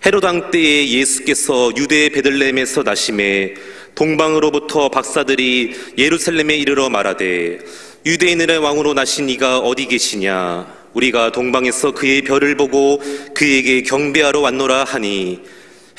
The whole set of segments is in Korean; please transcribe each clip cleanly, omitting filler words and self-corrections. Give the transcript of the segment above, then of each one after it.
헤롯 왕 때에 예수께서 유대 베들레헴에서 나심에 동방으로부터 박사들이 예루살렘에 이르러 말하되 유대인들의 왕으로 나신 이가 어디 계시냐? 우리가 동방에서 그의 별을 보고 그에게 경배하러 왔노라 하니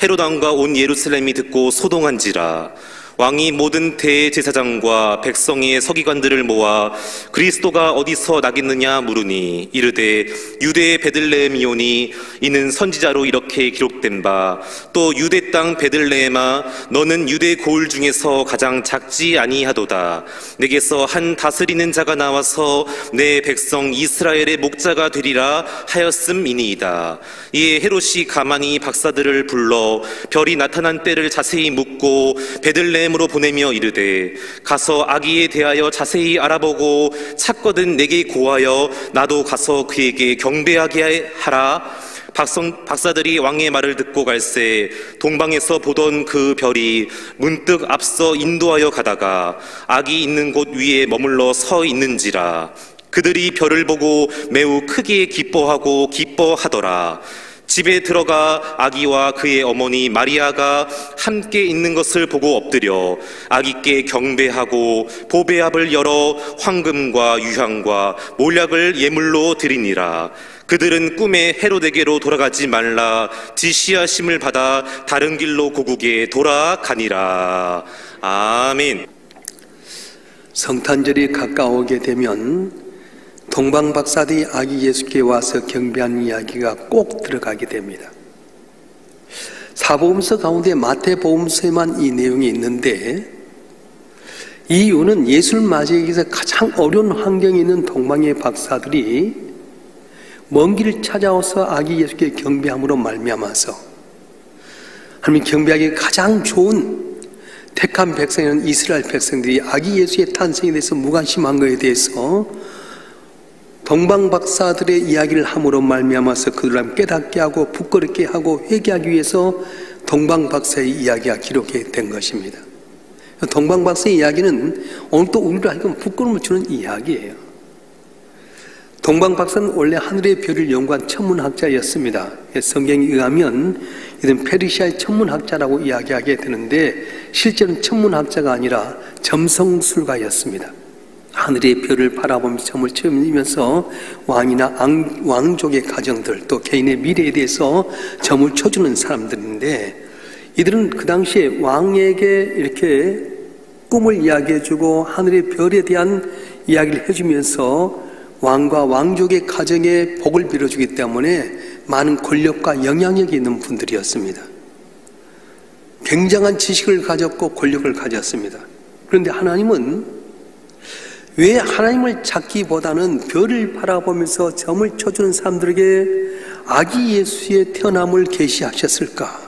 헤롯 왕과 온 예루살렘이 듣고 소동한지라. 왕이 모든 대제사장과 백성의 서기관들을 모아 그리스도가 어디서 나겠느냐 물으니 이르되 유대의 베들레헴이오니 이는 선지자로 이렇게 기록된 바 또 유대 땅 베들레헴아 너는 유대 고을 중에서 가장 작지 아니하도다. 내게서 한 다스리는 자가 나와서 내 백성 이스라엘의 목자가 되리라 하였음이니이다. 이에 헤롯이 가만히 박사들을 불러 별이 나타난 때를 자세히 묻고 베들레헴으로 보내며 이르되 가서 아기에 대하여 자세히 알아보고 찾거든 내게 고하여 나도 가서 그에게 경배하게 하라. 박사들이 왕의 말을 듣고 갈새 동방에서 보던 그 별이 문득 앞서 인도하여 가다가 아기 있는 곳 위에 머물러 서 있는지라. 그들이 별을 보고 매우 크게 기뻐하더라. 집에 들어가 아기와 그의 어머니 마리아가 함께 있는 것을 보고 엎드려 아기께 경배하고 보배압을 열어 황금과 유향과 몰약을 예물로 드리니라. 그들은 꿈에 헤롯에게로 돌아가지 말라 지시하심을 받아 다른 길로 고국에 돌아가니라. 아멘. 성탄절이 가까우게 되면 동방 박사들이 아기 예수께 와서 경배하는 이야기가 꼭 들어가게 됩니다. 사복음서 가운데 마태복음서에만 이 내용이 있는데 이 이유는 예수를 맞이하기 위해서 가장 어려운 환경에 있는 동방의 박사들이 먼 길을 찾아와서 아기 예수께 경배함으로 말미암아서 하나님 경배하기 가장 좋은 택한 백성이라는 이스라엘 백성들이 아기 예수의 탄생에 대해서 무관심한 것에 대해서 동방 박사들의 이야기를 함으로 말미암아서 그들을 깨닫게 하고 부끄럽게 하고 회개하기 위해서 동방 박사의 이야기가 기록된 것입니다. 동방 박사의 이야기는 오늘 또 우리로 하여금 부끄러움을 주는 이야기예요. 동방 박사는 원래 하늘의 별을 연구한 천문학자였습니다. 성경에 의하면 이들은 페르시아의 천문학자라고 이야기하게 되는데 실제로는 천문학자가 아니라 점성술가였습니다. 하늘의 별을 바라보면서 점을 쳐면서 왕이나 왕족의 가정들 또 개인의 미래에 대해서 점을 쳐주는 사람들인데 이들은 그 당시에 왕에게 이렇게 꿈을 이야기해주고 하늘의 별에 대한 이야기를 해주면서 왕과 왕족의 가정에 복을 빌어주기 때문에 많은 권력과 영향력이 있는 분들이었습니다. 굉장한 지식을 가졌고 권력을 가졌습니다. 그런데 하나님은 왜 하나님을 찾기보다는 별을 바라보면서 점을 쳐주는 사람들에게 아기 예수의 태어남을 계시하셨을까?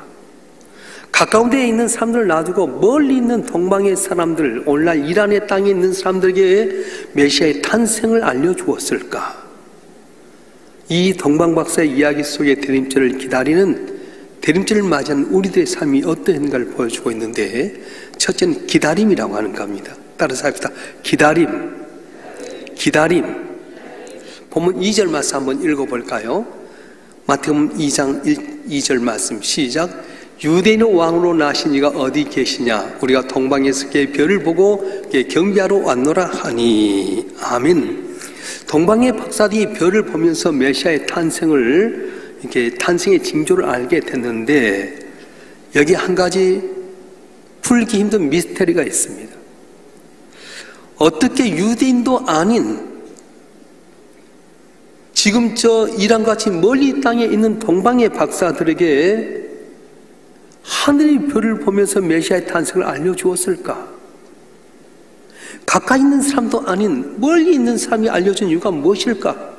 가까운 데에 있는 사람들을 놔두고 멀리 있는 동방의 사람들, 오늘날 이란의 땅에 있는 사람들에게 메시아의 탄생을 알려주었을까? 이 동방 박사의 이야기 속의 대림절을 기다리는 대림절을 맞이한 우리들의 삶이 어떠한가를 보여주고 있는데 첫째는 기다림이라고 하는 겁니다. 따라서 합시다. 기다림. 본문 2절 말씀 한번 읽어볼까요? 마태복음 2장 2절 말씀 시작. 유대인의 왕으로 나신 이가 어디 계시냐? 우리가 동방에서 그의 별을 보고 경배하러 왔노라 하니. 아멘. 동방의 박사들이 별을 보면서 메시아의 탄생을 이렇게 탄생의 징조를 알게 됐는데 여기 한 가지 풀기 힘든 미스터리가 있습니다. 어떻게 유대인도 아닌 지금 저 이란같이 멀리 땅에 있는 동방의 박사들에게 하늘의 별을 보면서 메시아의 탄생을 알려주었을까? 가까이 있는 사람도 아닌 멀리 있는 사람이 알려준 이유가 무엇일까?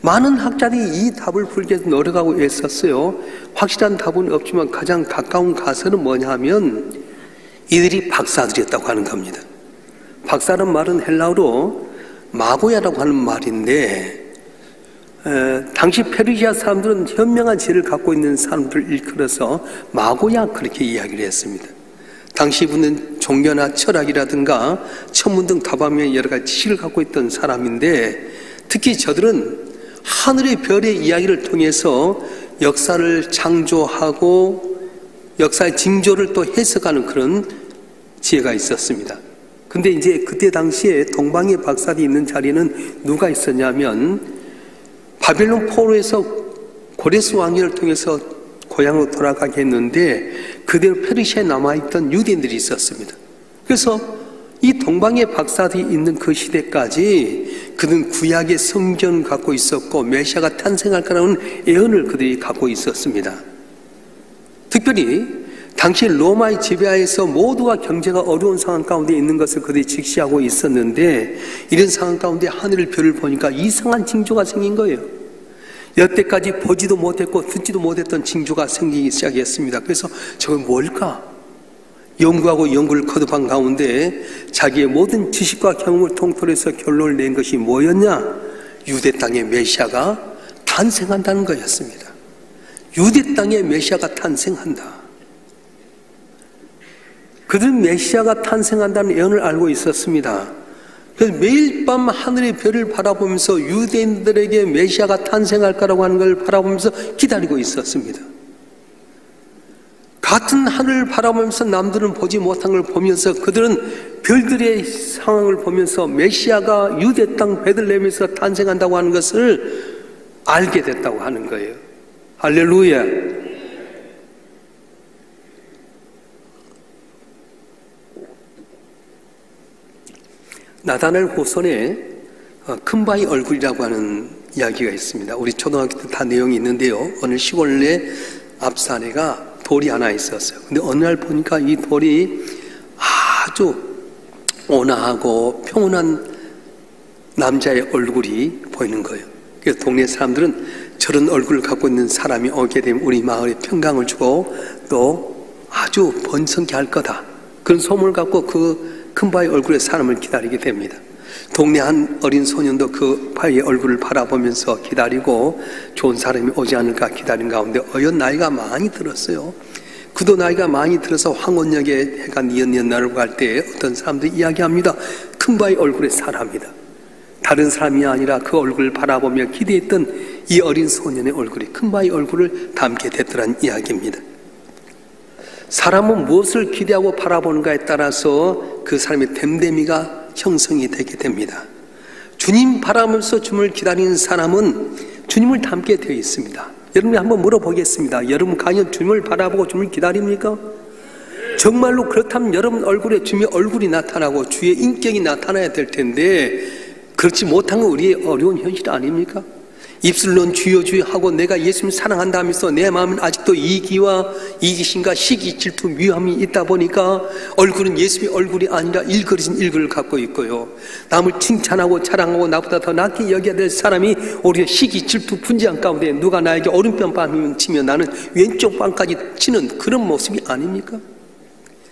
많은 학자들이 이 답을 풀기 위해서 노력하고 애썼어요. 확실한 답은 없지만 가장 가까운 가설은 뭐냐 하면 이들이 박사들이었다고 하는 겁니다. 박사라는 말은 헬라어로 마고야라고 하는 말인데 당시 페르시아 사람들은 현명한 지혜를 갖고 있는 사람들을 일컬어서 마고야 그렇게 이야기를 했습니다. 당시 분은 종교나 철학이라든가 천문 등 다방면의 여러 가지 지식을 갖고 있던 사람인데 특히 저들은 하늘의 별의 이야기를 통해서 역사를 창조하고 역사의 징조를 또 해석하는 그런 지혜가 있었습니다. 근데 이제 그때 당시에 동방의 박사들이 있는 자리에는 누가 있었냐면 바벨론 포로에서 고레스 왕위를 통해서 고향으로 돌아가게 했는데 그대로 페르시아에 남아있던 유대인들이 있었습니다. 그래서 이 동방의 박사들이 있는 그 시대까지 그들은 구약의 성전을 갖고 있었고 메시아가 탄생할 거라는 예언을 그들이 갖고 있었습니다. 특별히 당시 로마의 지배하에서 모두가 경제가 어려운 상황 가운데 있는 것을 그들이 직시하고 있었는데 이런 상황 가운데 하늘의 별을 보니까 이상한 징조가 생긴 거예요. 여태까지 보지도 못했고 듣지도 못했던 징조가 생기기 시작했습니다. 그래서 저건 뭘까? 연구하고 연구를 거듭한 가운데 자기의 모든 지식과 경험을 통틀어 해서 결론을 낸 것이 뭐였냐? 유대 땅의 메시아가 탄생한다는 거였습니다. 유대 땅의 메시아가 탄생한다. 그들은 메시아가 탄생한다는 예언을 알고 있었습니다. 그래서 매일 밤 하늘의 별을 바라보면서 유대인들에게 메시아가 탄생할 거라고 하는 걸 바라보면서 기다리고 있었습니다. 같은 하늘을 바라보면서 남들은 보지 못한 걸 보면서 그들은 별들의 상황을 보면서 메시아가 유대 땅 베들레헴에서 탄생한다고 하는 것을 알게 됐다고 하는 거예요. 할렐루야. 나다넬 후손의 큰 바위 얼굴이라고 하는 이야기가 있습니다. 우리 초등학교 때 다 내용이 있는데요. 어느 시골에 앞산에가 돌이 하나 있었어요. 근데 어느 날 보니까 이 돌이 아주 온화하고 평온한 남자의 얼굴이 보이는 거예요. 그래서 동네 사람들은 저런 얼굴을 갖고 있는 사람이 오게 되면 우리 마을에 평강을 주고 또 아주 번성케 할 거다. 그런 소문을 갖고 그 큰 바위 얼굴에 사람을 기다리게 됩니다. 동네 한 어린 소년도 그 바위의 얼굴을 바라보면서 기다리고 좋은 사람이 오지 않을까 기다린 가운데 어연 나이가 많이 들었어요. 그도 나이가 많이 들어서 황혼역에 해가 니은니은 나르고 갈 때 어떤 사람들이 이야기합니다. 큰 바위 얼굴의 사람이다. 다른 사람이 아니라 그 얼굴을 바라보며 기대했던 이 어린 소년의 얼굴이 큰 바위 얼굴을 닮게 됐더란 이야기입니다. 사람은 무엇을 기대하고 바라보는가에 따라서 그 사람의 됨됨이가 형성이 되게 됩니다. 주님 바라보면서 주님을 기다리는 사람은 주님을 닮게 되어 있습니다. 여러분이 한번 물어보겠습니다. 여러분 과연 주님을 바라보고 주님을 기다립니까? 정말로 그렇다면 여러분 얼굴에 주님의 얼굴이 나타나고 주의 인격이 나타나야 될 텐데 그렇지 못한 건 우리의 어려운 현실 아닙니까? 입술로는 주여 주여 하고 내가 예수님 사랑한다 하면서 내 마음은 아직도 이기와 이기심과 시기, 질투, 미움이 있다 보니까 얼굴은 예수님의 얼굴이 아니라 일그러진 일글을 갖고 있고요. 남을 칭찬하고 자랑하고 나보다 더 낫게 여겨야 될 사람이 오히려 시기, 질투, 분지한 가운데 누가 나에게 오른편 빵 치면 나는 왼쪽 빵까지 치는 그런 모습이 아닙니까?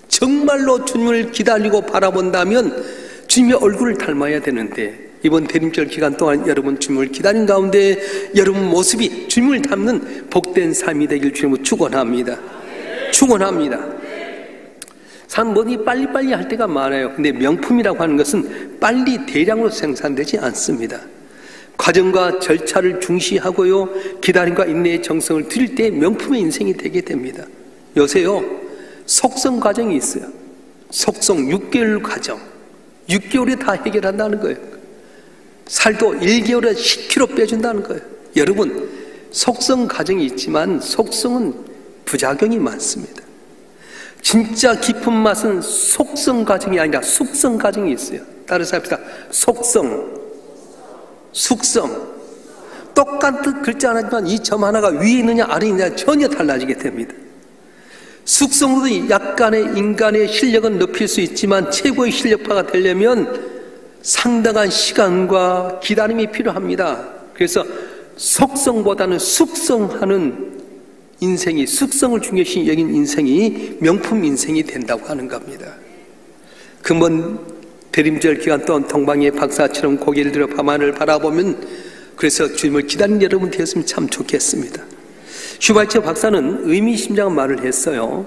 정말로 주님을 기다리고 바라본다면 주님의 얼굴을 닮아야 되는데 이번 대림절 기간 동안 여러분 주님을 기다린 가운데 여러분 모습이 주님을 닮는 복된 삶이 되길 주님으로 축원합니다. 축원합니다. 참 뭐니 빨리빨리 할 때가 많아요. 근데 명품이라고 하는 것은 빨리 대량으로 생산되지 않습니다. 과정과 절차를 중시하고요, 기다림과 인내의 정성을 들일 때 명품의 인생이 되게 됩니다. 요새요 속성 과정이 있어요. 속성 6개월 과정, 6개월에 다 해결한다는 거예요. 살도 1개월에 10kg 빼준다는 거예요. 여러분 속성 과정이 있지만 속성은 부작용이 많습니다. 진짜 깊은 맛은 속성 과정이 아니라 숙성 과정이 있어요. 따라서 합시다. 속성, 숙성. 똑같은 글자 하나지만 이 점 하나가 위에 있느냐 아래에 있느냐 전혀 달라지게 됩니다. 숙성으로도 약간의 인간의 실력은 높일 수 있지만 최고의 실력파가 되려면 상당한 시간과 기다림이 필요합니다. 그래서 속성보다는 숙성하는 인생이, 숙성을 중요시 여긴 인생이 명품 인생이 된다고 하는 겁니다. 그 먼 대림절 기간 동안 동방의 박사처럼 고개를 들어 밤하늘을 바라보면 그래서 주님을 기다리는 여러분 되었으면 참 좋겠습니다. 슈바이처 박사는 의미심장한 말을 했어요.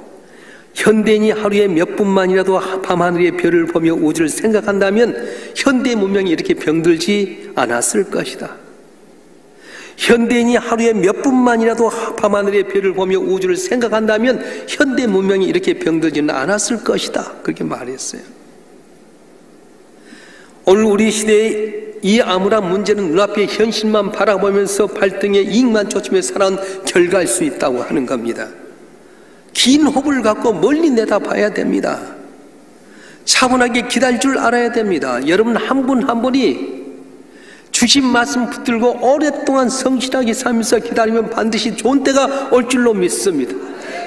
현대인이 하루에 몇 분만이라도 밤하늘의 별을 보며 우주를 생각한다면 현대 문명이 이렇게 병들지 않았을 것이다. 현대인이 하루에 몇 분만이라도 밤하늘의 별을 보며 우주를 생각한다면 현대 문명이 이렇게 병들지는 않았을 것이다. 그렇게 말했어요. 오늘 우리 시대의 이 암울한 문제는 눈앞의 현실만 바라보면서 발등에 이익만 쫓으며 살아온 결과일 수 있다고 하는 겁니다. 긴 호흡을 갖고 멀리 내다봐야 됩니다. 차분하게 기다릴 줄 알아야 됩니다. 여러분 한 분 한 분이 주신 말씀 붙들고 오랫동안 성실하게 살면서 기다리면 반드시 좋은 때가 올 줄로 믿습니다.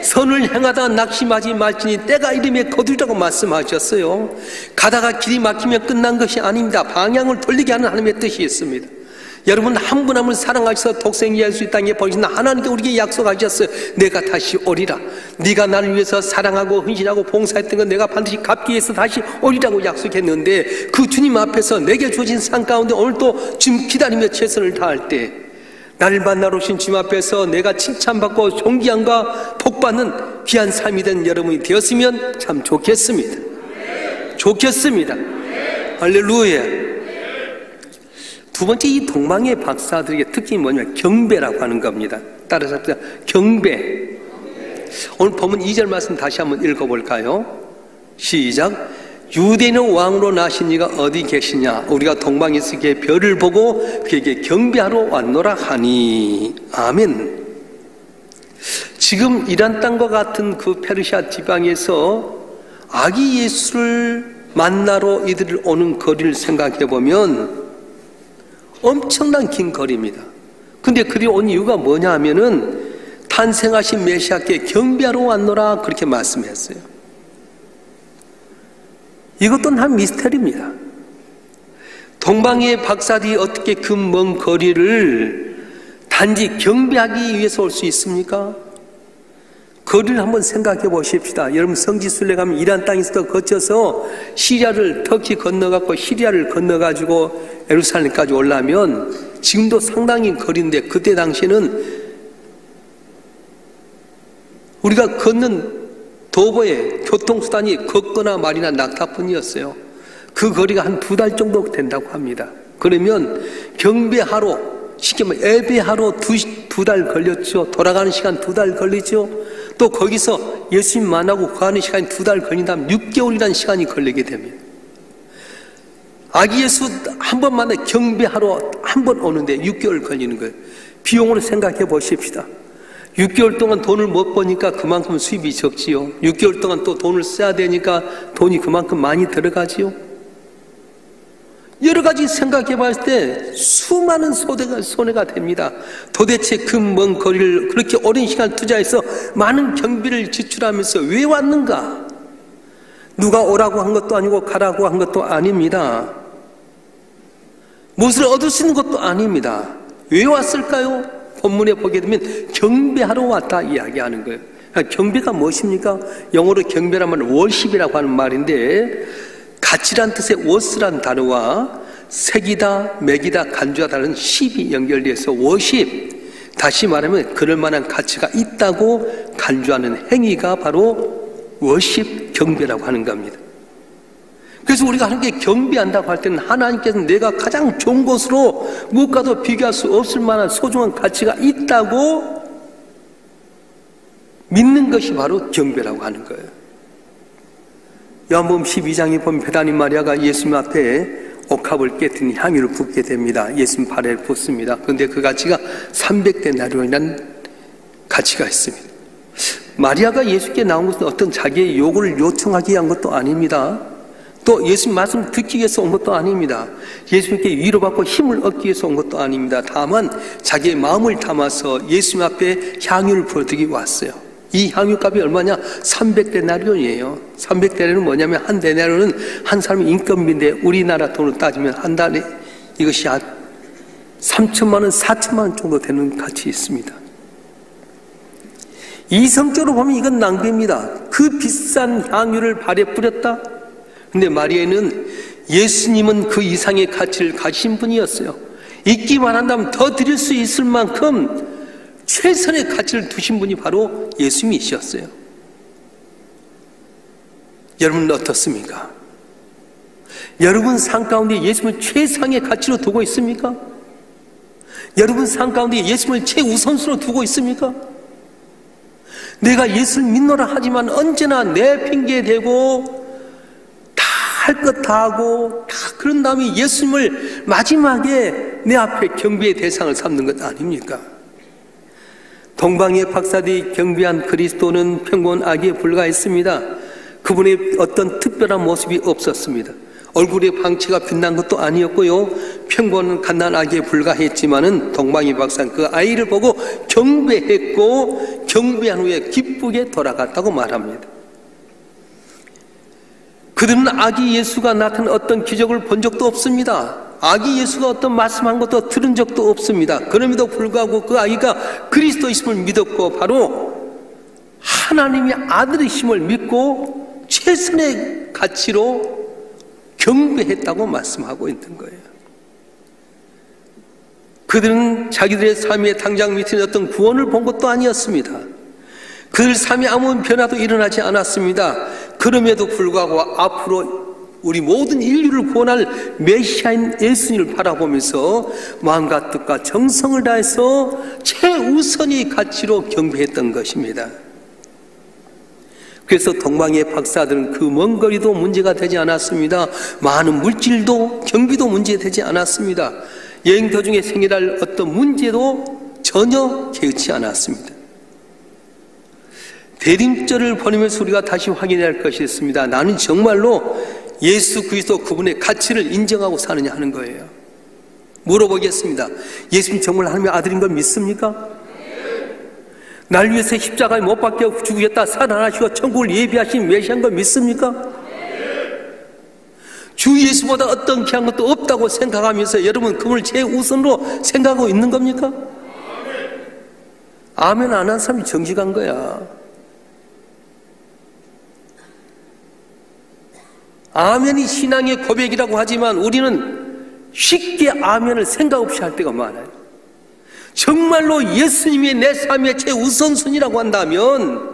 선을 행하다 낙심하지 말지니 때가 이름에 거두리라고 말씀하셨어요. 가다가 길이 막히면 끝난 것이 아닙니다. 방향을 돌리게 하는 하나님의 뜻이 있습니다. 여러분 한 분 한 분 사랑하셔서 독생이 할 수 있다는 게 보시나 하나님께 우리에게 약속하셨어요. 내가 다시 오리라. 네가 나를 위해서 사랑하고 헌신하고 봉사했던 건 내가 반드시 갚기 위해서 다시 오리라고 약속했는데 그 주님 앞에서 내게 주어진 상 가운데 오늘 또 지금 기다리며 최선을 다할 때 나를 만나러 오신 주님 앞에서 내가 칭찬받고 존귀함과 복받는 귀한 삶이 된 여러분이 되었으면 참 좋겠습니다. 좋겠습니다. 할렐루야. 두 번째, 이 동방의 박사들에게 특징이 뭐냐면 경배라고 하는 겁니다. 따라서 합시다. 경배. 오늘 본문 2절 말씀 다시 한번 읽어볼까요? 시작. 유대인의 왕으로 나신 이가 어디 계시냐? 우리가 동방에서 그의 별을 보고 그에게 경배하러 왔노라 하니. 아멘. 지금 이란 땅과 같은 그 페르시아 지방에서 아기 예수를 만나러 이들을 오는 거리를 생각해 보면 엄청난 긴 거리입니다. 근데 그들이 온 이유가 뭐냐 하면은 탄생하신 메시아께 경배하러 왔노라 그렇게 말씀했어요. 이것도 한 미스터리입니다. 동방의 박사들이 어떻게 그 먼 거리를 단지 경배하기 위해서 올 수 있습니까? 거리를 한번 생각해 보십시다. 여러분 성지순례 가면 이란 땅에서도 거쳐서 시리아를 터키 건너갖고 시리아를 건너가지고 예루살렘까지 올라면 지금도 상당히 거리인데 그때 당시에는 우리가 걷는 도보의 교통수단이 걷거나 말이나 낙타뿐이었어요. 그 거리가 한 2달 정도 된다고 합니다. 그러면 경배하러 쉽게 말해 예배하러 2달 걸렸죠. 돌아가는 시간 2달 걸리죠. 또 거기서 예수님 만나고 구하는 시간이 2달 걸린다면 6개월이라는 시간이 걸리게 됩니다. 아기 예수 한 번 만나 경배하러 한 번 오는데 6개월 걸리는 거예요. 비용으로 생각해 보십시다. 6개월 동안 돈을 못 버니까 그만큼 수입이 적지요. 6개월 동안 또 돈을 써야 되니까 돈이 그만큼 많이 들어가지요. 여러 가지 생각해 봤을 때 수많은 손해가 됩니다. 도대체 그 먼 거리를 그렇게 오랜 시간 투자해서 많은 경비를 지출하면서 왜 왔는가? 누가 오라고 한 것도 아니고 가라고 한 것도 아닙니다. 무엇을 얻을 수 있는 것도 아닙니다. 왜 왔을까요? 본문에 보게 되면 경배하러 왔다 이야기하는 거예요. 경배가 무엇입니까? 영어로 경배라면 월십이라고 하는 말인데 가치란 뜻의 워스란 단어와 색이다, 맥이다, 간주하다는 십이 연결돼서 워십. 다시 말하면 그럴 만한 가치가 있다고 간주하는 행위가 바로 워십, 경배라고 하는 겁니다. 그래서 우리가 하나님께 경배한다고 할 때는 하나님께서 내가 가장 좋은 것으로 무엇과도 비교할 수 없을 만한 소중한 가치가 있다고 믿는 것이 바로 경배라고 하는 거예요. 요한복음 12장에 보면 베다니 마리아가 예수님 앞에 옥합을 깨뜨린 향유를 붓게 됩니다. 예수님 발에 붓습니다. 그런데 그 가치가 300데나리온이라는 가치가 있습니다. 마리아가 예수께 나온 것은 어떤 자기의 요구를 요청하기 위한 것도 아닙니다. 또 예수님 말씀 듣기 위해서 온 것도 아닙니다. 예수님께 위로받고 힘을 얻기 위해서 온 것도 아닙니다. 다만 자기의 마음을 담아서 예수님 앞에 향유를 부어드리기 왔어요. 이 향유값이 얼마냐? 300데나리온이에요. 300데나리온은 뭐냐면 한 데나리온은 한 사람의 인건비인데 우리나라 돈으로 따지면 한 달에 이것이 한 3천만 원, 4천만 원 정도 되는 가치 있습니다. 이성적으로 보면 이건 낭비입니다. 그 비싼 향유를 발에 뿌렸다? 근데 마리아는 예수님은 그 이상의 가치를 가진 분이었어요. 잊기만 한다면 더 드릴 수 있을 만큼 최선의 가치를 두신 분이 바로 예수님이셨어요. 여러분은 어떻습니까? 여러분 삶 가운데 예수님을 최상의 가치로 두고 있습니까? 여러분 삶 가운데 예수님을 최우선순위로 두고 있습니까? 내가 예수를 믿노라 하지만 언제나 내 핑계 대고 다 할 것 다 하고 다 그런 다음에 예수님을 마지막에 내 앞에 경배의 대상을 삼는 것 아닙니까? 동방의 박사들이 경배한 그리스도는 평범한 아기에 불과했습니다. 그분의 어떤 특별한 모습이 없었습니다. 얼굴에 방치가 빛난 것도 아니었고요. 평범한 갓난 아기에 불과했지만은 동방의 박사는 그 아이를 보고 경배했고 경배한 후에 기쁘게 돌아갔다고 말합니다. 그들은 아기 예수가 나타난 어떤 기적을 본 적도 없습니다. 아기 예수가 어떤 말씀한 것도 들은 적도 없습니다. 그럼에도 불구하고 그 아이가 그리스도이심을 믿었고 바로 하나님의 아들이심을 믿고 최선의 가치로 경배했다고 말씀하고 있는 거예요. 그들은 자기들의 삶의 당장 밑에 어떤 구원을 본 것도 아니었습니다. 그들 삶에 아무 변화도 일어나지 않았습니다. 그럼에도 불구하고 앞으로 우리 모든 인류를 구원할 메시아인 예수님을 바라보면서 마음과 뜻과 정성을 다해서 최우선의 가치로 경배했던 것입니다. 그래서 동방의 박사들은 그 먼 거리도 문제가 되지 않았습니다. 많은 물질도 경비도 문제되지 않았습니다. 여행 도중에 생겨날 어떤 문제도 전혀 개의치 않았습니다. 대림절을 보내면서 우리가 다시 확인해야 할 것이 있습니다. 나는 정말로 예수 그리스도 그분의 가치를 인정하고 사느냐 하는 거예요. 물어보겠습니다. 예수님 정말 하나님의 아들인 걸 믿습니까? 날 위해서 십자가에 못 박혀 죽으셨다 살아나시고 천국을 예비하신 메시아인 걸 믿습니까? 주 예수보다 어떤 귀한 것도 없다고 생각하면서 여러분 그분을 최우선으로 생각하고 있는 겁니까? 아멘 안 한 사람이 정직한 거야. 아멘이 신앙의 고백이라고 하지만 우리는 쉽게 아멘을 생각 없이 할 때가 많아요. 정말로 예수님이 내 삶의 최우선순위라고 한다면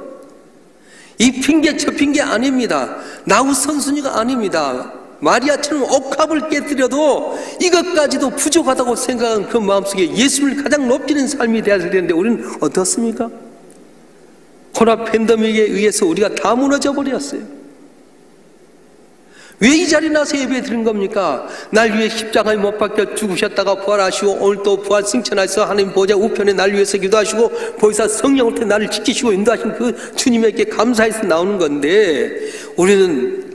이 핑계 저 핑계 아닙니다. 나 우선순위가 아닙니다. 마리아처럼 옥합을 깨뜨려도 이것까지도 부족하다고 생각한 그 마음속에 예수를 가장 높이는 삶이 되어야 되는데 우리는 어떻습니까? 코로나 팬데믹에 의해서 우리가 다 무너져 버렸어요. 왜 이 자리에 나서 예배 드린 겁니까? 날 위해 십자가에 못 박혀 죽으셨다가 부활하시고 오늘 또 부활 승천하셔서 하나님 보좌 우편에 날 위해서 기도하시고 보혜사 성령을 통해 나를 지키시고 인도하신 그 주님에게 감사해서 나오는 건데 우리는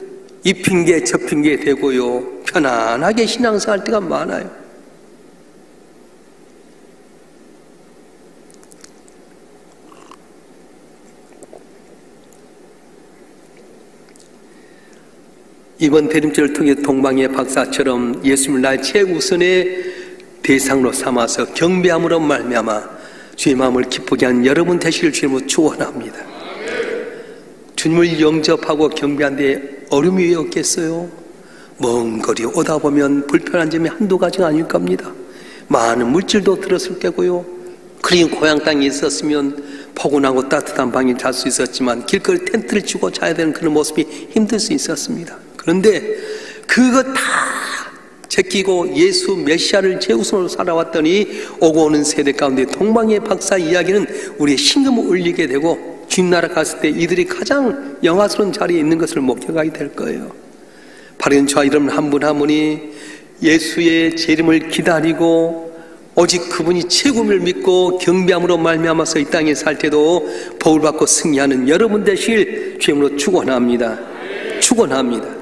이 핑계 저 핑계 대고요 편안하게 신앙생활 할 때가 많아요. 이번 대림절을 통해 동방의 박사처럼 예수님을 나의 최우선의 대상으로 삼아서 경배함으로 말미암아 주의 마음을 기쁘게 한 여러분 되시길 주님으로 축원합니다. 주님을 영접하고 경배한 데 어려움이 왜 없겠어요? 먼 거리 오다 보면 불편한 점이 한두 가지가 아닐 겁니다. 많은 물질도 들었을 거고요. 그린 고향 땅에 있었으면 포근하고 따뜻한 방에 잘 수 있었지만 길거리 텐트를 치고 자야 되는 그런 모습이 힘들 수 있었습니다. 그런데 그거 다 제끼고 예수 메시아를 최우선으로 살아왔더니 오고 오는 세대 가운데 동방의 박사 이야기는 우리의 심금을 울리게 되고 주님 나라 갔을 때 이들이 가장 영화스러운 자리에 있는 것을 목격하게 될 거예요. 바른 저와 여러분 한 분 한 분이 예수의 재림을 기다리고 오직 그분이 최고임을 믿고 경배함으로 말미암아서 이 땅에 살 때도 복을 받고 승리하는 여러분 되실 주님으로 축원합니다. 축원합니다.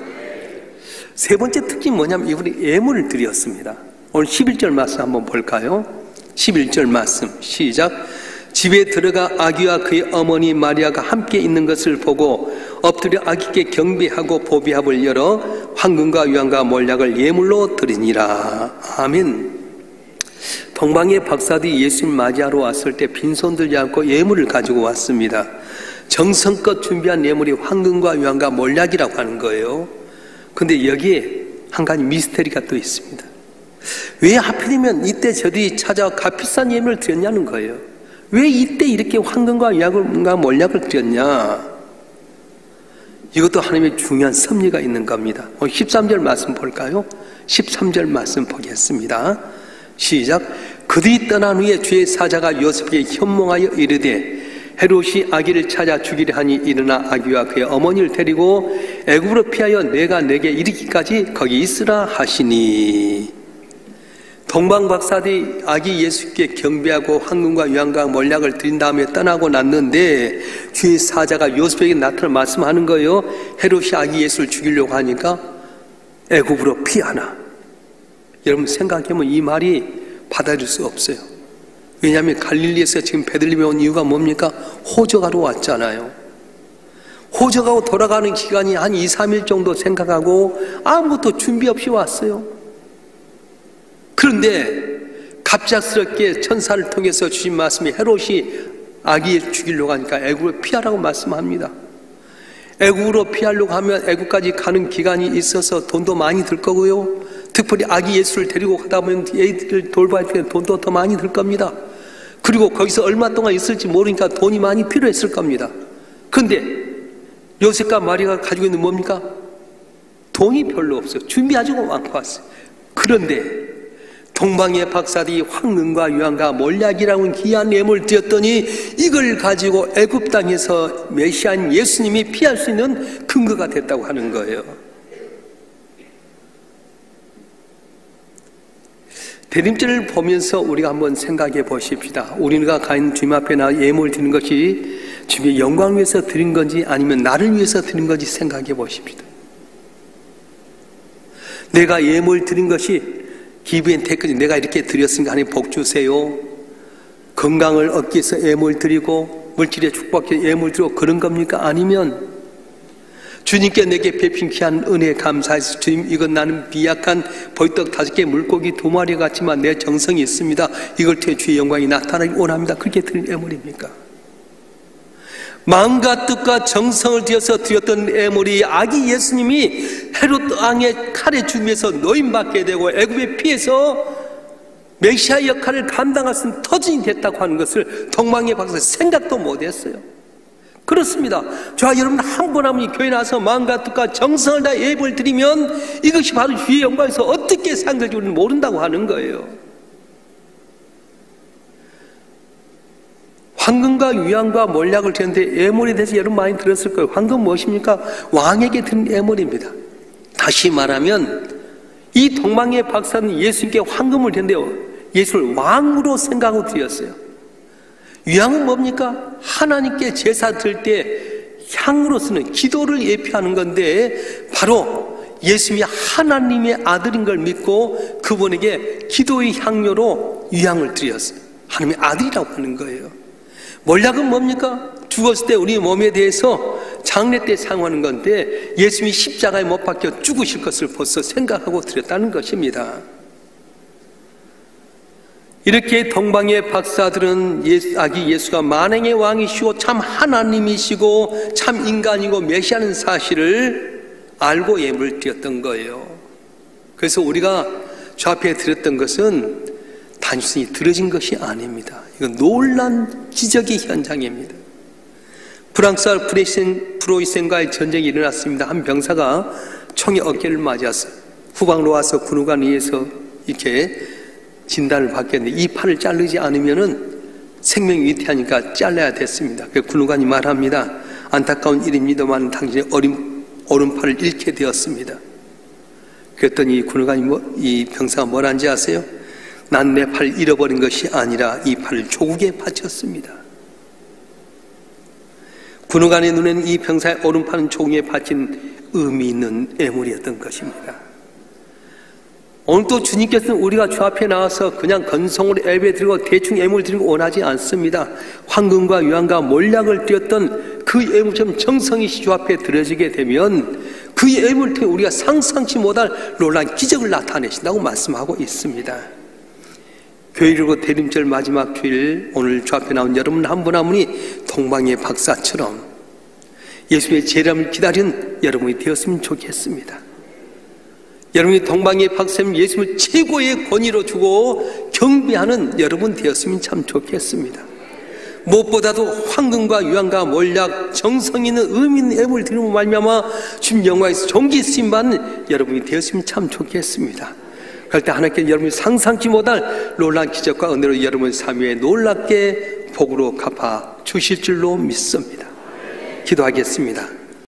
세 번째 특징이 뭐냐면 이분이 예물을 드렸습니다. 오늘 11절 말씀 한번 볼까요? 11절 말씀 시작. 집에 들어가 아기와 그의 어머니 마리아가 함께 있는 것을 보고 엎드려 아기께 경배하고 보비합을 열어 황금과 유황과 몰약을 예물로 드리니라. 아멘. 동방의 박사들이 예수님 맞이하러 왔을 때 빈손 들지 않고 예물을 가지고 왔습니다. 정성껏 준비한 예물이 황금과 유황과 몰약이라고 하는 거예요. 근데 여기에 한 가지 미스터리가 또 있습니다. 왜 하필이면 이때 저들이 찾아와 값비싼 예물을 드렸냐는 거예요. 왜 이때 이렇게 황금과 유황과 몰약을 드렸냐? 이것도 하나님의 중요한 섭리가 있는 겁니다. 오늘 13절 말씀 볼까요? 13절 말씀 보겠습니다. 시작. 그들이 떠난 후에 주의 사자가 요셉에게 현몽하여 이르되 헤롯이 아기를 찾아 죽이려 하니 일어나 아기와 그의 어머니를 데리고 애굽으로 피하여 내가 내게 이르기까지 거기 있으라 하시니. 동방박사들이 아기 예수께 경배하고 황금과 유황과 몰약을 드린 다음에 떠나고 났는데 주의 사자가 요셉에게 나타나 말씀하는 거예요. 헤롯이 아기 예수를 죽이려고 하니까 애굽으로 피하나. 여러분 생각해보면 이 말이 받아들일 수 없어요. 왜냐하면 갈릴리에서 지금 베들레헴에 온 이유가 뭡니까? 호적하러 왔잖아요. 호적하고 돌아가는 기간이 한 2, 3일 정도 생각하고 아무것도 준비 없이 왔어요. 그런데 갑작스럽게 천사를 통해서 주신 말씀이 헤롯이 아기를 죽이려고 하니까 애굽으로 피하라고 말씀합니다. 애굽으로 피하려고 하면 애굽까지 가는 기간이 있어서 돈도 많이 들 거고요. 특별히 아기 예수를 데리고 가다 보면 애들을 돌봐야 될 돈도 더 많이 들 겁니다. 그리고 거기서 얼마 동안 있을지 모르니까 돈이 많이 필요했을 겁니다. 그런데 요셉과 마리아가 가지고 있는 뭡니까? 돈이 별로 없어요. 준비하지도 않고 왔어요. 그런데 동방의 박사들이 황금과 유황과 몰약이라는 귀한 예물을 드렸더니 이걸 가지고 애굽 땅에서 메시아인 예수님이 피할 수 있는 근거가 됐다고 하는 거예요. 대림절을 보면서 우리가 한번 생각해 보십시다. 우리가 가인 주님 앞에 나 예물을 드리는 것이 주님의 영광을 위해서 드린 건지 아니면 나를 위해서 드린 건지 생각해 보십시다. 내가 예물을 드린 것이 기브앤 테이크지, 내가 이렇게 드렸으니까 하나님 복 주세요, 건강을 얻기 위해서 예물 드리고 물질의 축복에 예물 드리고 그런 겁니까? 아니면 주님께 내게 베푼 귀한 은혜에 감사해서 주님, 이건 나는 비약한 보이떡 5개 물고기 2마리 같지만 내 정성이 있습니다, 이걸 통해 주의 영광이 나타나기 원합니다, 그렇게 드린 예물입니까? 마음과 뜻과 정성을 들여서 드렸던 예물이 아기 예수님이 헤롯 왕의 칼에 죽으면서 노임받게 되고 애굽에 피해서 메시아 역할을 감당할 수 있는 터전이 됐다고 하는 것을 동방의 박사 생각도 못했어요. 그렇습니다. 저와 여러분 한 분 한 분이 교회 나와서 마음과 뜻과 정성을 다 예배를 드리면 이것이 바로 주의 영광에서 어떻게 상대할지 우리는 모른다고 하는 거예요. 황금과 유황과 몰약을 드렸는데 예물에 대해서 여러분 많이 들었을 거예요. 황금 무엇입니까? 왕에게 드린 예물입니다. 다시 말하면 이 동방의 박사는 예수님께 황금을 드렸는데요, 예수를 왕으로 생각하고 드렸어요. 유황은 뭡니까? 하나님께 제사 드릴 때 향으로 쓰는 기도를 예표하는 건데 바로 예수님이 하나님의 아들인 걸 믿고 그분에게 기도의 향료로 유황을 드렸어요. 하나님의 아들이라고 하는 거예요. 몰약은 뭡니까? 죽었을 때 우리 몸에 대해서 장례 때 사용하는 건데 예수님이 십자가에 못 박혀 죽으실 것을 벌써 생각하고 드렸다는 것입니다. 이렇게 동방의 박사들은 아기 예수가 만행의 왕이시고 참 하나님이시고 참 인간이고 메시아는 사실을 알고 예물을 드렸던 거예요. 그래서 우리가 저 앞에 드렸던 것은 단순히 들어진 것이 아닙니다. 이건 놀란 기적의 현장입니다. 프랑스와 프로이센과의 전쟁이 일어났습니다. 한 병사가 총에 어깨를 맞았어요. 후방으로 와서 군의관에 의해서 이렇게 진단을 받겠는데 이 팔을 자르지 않으면은 생명이 위태하니까 잘라야 됐습니다. 그 군의관이 말합니다. 안타까운 일입니다만 당신의 오른팔을 잃게 되었습니다. 그랬더니 이 군의관이 이 병사가 뭐라는지 아세요? 난 내 팔을 잃어버린 것이 아니라 이 팔을 조국에 바쳤습니다. 군의관의 눈에는 이 병사의 오른팔은 조국에 바친 의미 있는 예물이었던 것입니다. 오늘 또 주님께서는 우리가 주 앞에 나와서 그냥 건성으로 예배 드리고 대충 예물 드리고 원하지 않습니다. 황금과 유황과 몰약을 드렸던 그 예물처럼 정성이 주 앞에 드려지게 되면 그 예물을 통해 우리가 상상치 못할 놀라운 기적을 나타내신다고 말씀하고 있습니다. 교회일고 대림절 마지막 주일, 오늘 주 앞에 나온 여러분 한 분 한 분이 동방의 박사처럼 예수의 재림을 기다린 여러분이 되었으면 좋겠습니다. 여러분이 동방의 박사님 예수님을 최고의 권위로 주고 경배하는 여러분 되었으면 참 좋겠습니다. 무엇보다도 황금과 유황과 몰약, 정성 있는 의미 있는 예물을 드리는 말미암아 주님 영광에서 존귀 쓰임받는 여러분이 되었으면 참 좋겠습니다. 그럴 때 하나님께 여러분이 상상치 못할 놀라운 기적과 은혜로 여러분 삶 위에 놀랍게 복으로 갚아 주실 줄로 믿습니다. 기도하겠습니다.